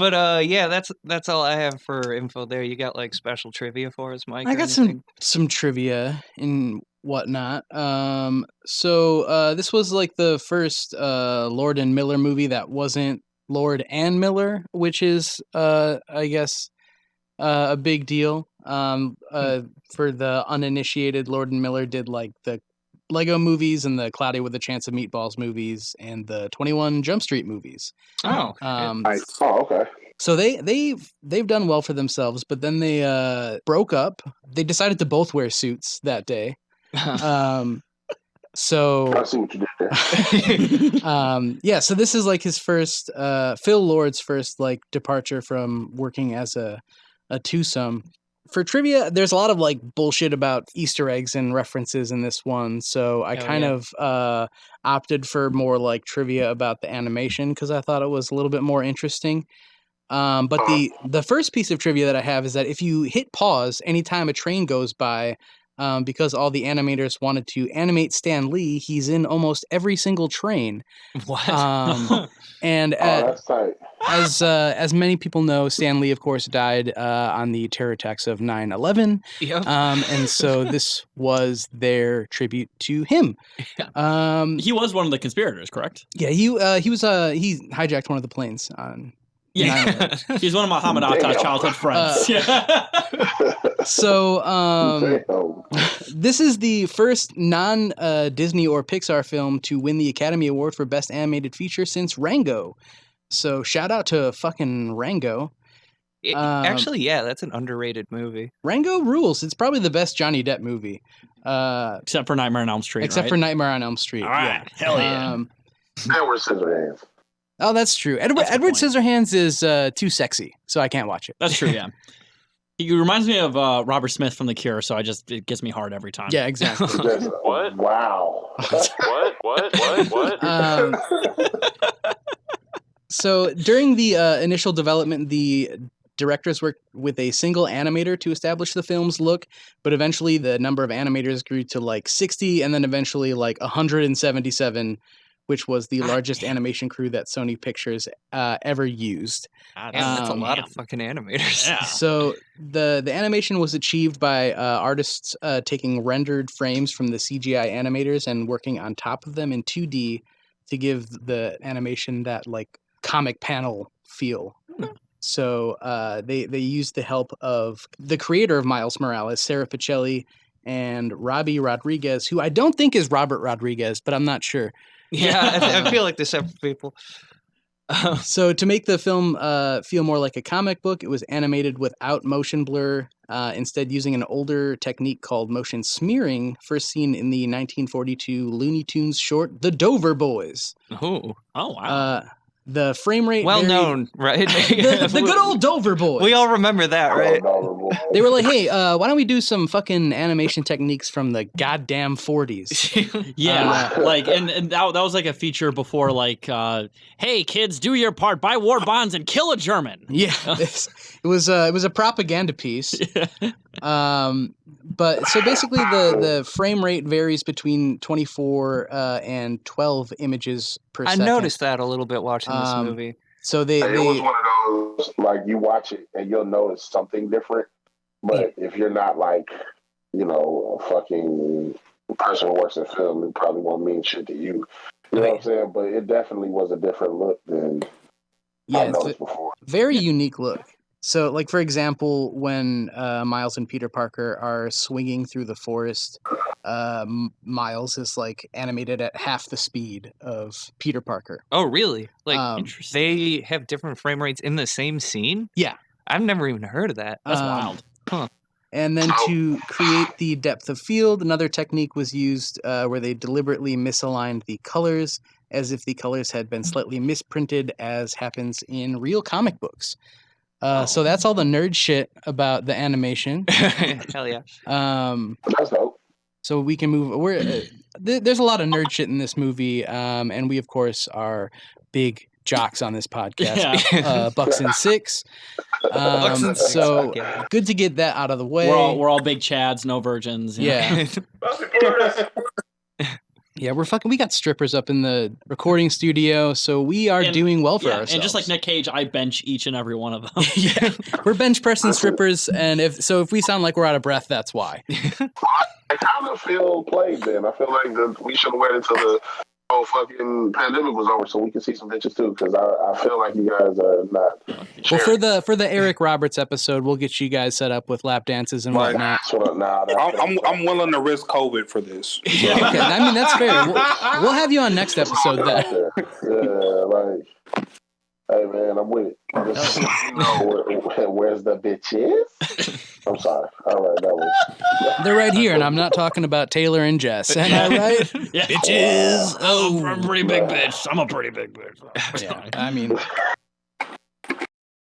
But yeah, that's all I have for info there. You got like special trivia for us, Mike, I or got anything? some trivia and whatnot. So this was like the first Lord and Miller movie that wasn't Lord and Miller, which is I guess a big deal. For the uninitiated, Lord and Miller did like the Lego movies and the Cloudy with a Chance of Meatballs movies and the 21 Jump Street movies. Oh, Nice. Oh, okay. So they've done well for themselves, but then they broke up. They decided to both wear suits that day. So I see what you did there. yeah, so this is like his first Phil Lord's first like departure from working as a twosome. For trivia, there's a lot of like bullshit about Easter eggs and references in this one, so I kind of opted for more like trivia about the animation because I thought it was a little bit more interesting. But the first piece of trivia that I have is that if you hit pause anytime a train goes by, because all the animators wanted to animate Stan Lee, he's in almost every single train. what? And That's tight. as many people know, Stan Lee, of course, died on the terror attacks of 9/11. Yep. And so this was their tribute to him. He was one of the conspirators, correct? Yeah, he hijacked one of the planes on. Yeah, he's one of Muhammad Atta's childhood friends. So this is the first non-Disney or Pixar film to win the Academy Award for Best Animated Feature since Rango. So shout out to fucking Rango. Actually, yeah, that's an underrated movie. Rango rules. It's probably the best Johnny Depp movie. Except for Nightmare on Elm Street, Except for Nightmare on Elm Street. All right. Yeah. Hell yeah. Edward Scissorhands. Oh, that's true. Edward Scissorhands is too sexy, so I can't watch it. That's true, yeah. He reminds me of Robert Smith from The Cure, so it gets me hard every time. Yeah, exactly. What? Wow. What? So during the initial development, the directors worked with a single animator to establish the film's look, but eventually the number of animators grew to like 60 and then eventually like 177, which was the largest animation crew that Sony Pictures ever used. That's a lot of fucking animators. Yeah. So the animation was achieved by artists taking rendered frames from the CGI animators and working on top of them in 2D to give the animation that like comic panel feel. So they used the help of the creator of Miles Morales, Sarah Pichelli, and Robbie Rodriguez, who I don't think is Robert Rodriguez, but I'm not sure. Yeah, I feel like they're separate people. So to make the film feel more like a comic book, it was animated without motion blur, instead using an older technique called motion smearing, first seen in the 1942 Looney Tunes short The Dover Boys. Oh wow. The frame rate well known, right? the good old Dover Boys. We all remember that, right? They were like, hey, why don't we do some fucking animation techniques from the goddamn 40s? Yeah, like, and that was like a feature before, like, hey, kids, do your part, buy war bonds, and kill a German. Yeah, it was a propaganda piece. But so basically the frame rate varies between 24 and 12 images per second. I noticed that a little bit watching this movie. So it was one of those, like, you watch it and you'll notice something different. But if you're not like, you know, a fucking person who works in film, it probably won't mean shit to you. You know what I'm saying? But it definitely was a different look than I noticed before. Very unique look. So, like, for example, when Miles and Peter Parker are swinging through the forest, Miles is, like, animated at half the speed of Peter Parker. Oh, really? Like, they have different frame rates in the same scene? Yeah. I've never even heard of that. That's wild. Huh. And then to create the depth of field, another technique was used where they deliberately misaligned the colors as if the colors had been slightly misprinted, as happens in real comic books. So that's all the nerd shit about the animation. Hell yeah. That's dope. So we can move. There's a lot of nerd shit in this movie, and we of course are big jocks on this podcast. Bucks and Six. So good to get that out of the way. We're all big Chads, no virgins. Yeah. Yeah, we got strippers up in the recording studio, so we are doing well for ourselves. And just like Nick Cage, I bench each and every one of them. Yeah, we're bench pressing strippers, and if we sound like we're out of breath, that's why. I kind of feel played then. I feel like we should have waited until the whole fucking pandemic was over so we can see some bitches too, because I feel like you guys are not. Well, for the Eric Roberts episode, we'll get you guys set up with lap dances and whatnot. I'm willing to risk COVID for this. Yeah, okay, I mean that's fair. We'll have you on next episode then. Yeah, like, hey man, I'm with it. Just, you know, where's the bitches? I'm sorry. All right, that was. They're right here, and I'm not talking about Taylor and Jess. Am I right? Yeah. Bitches. I'm a pretty big bitch. I'm a pretty big bitch. Yeah, I mean,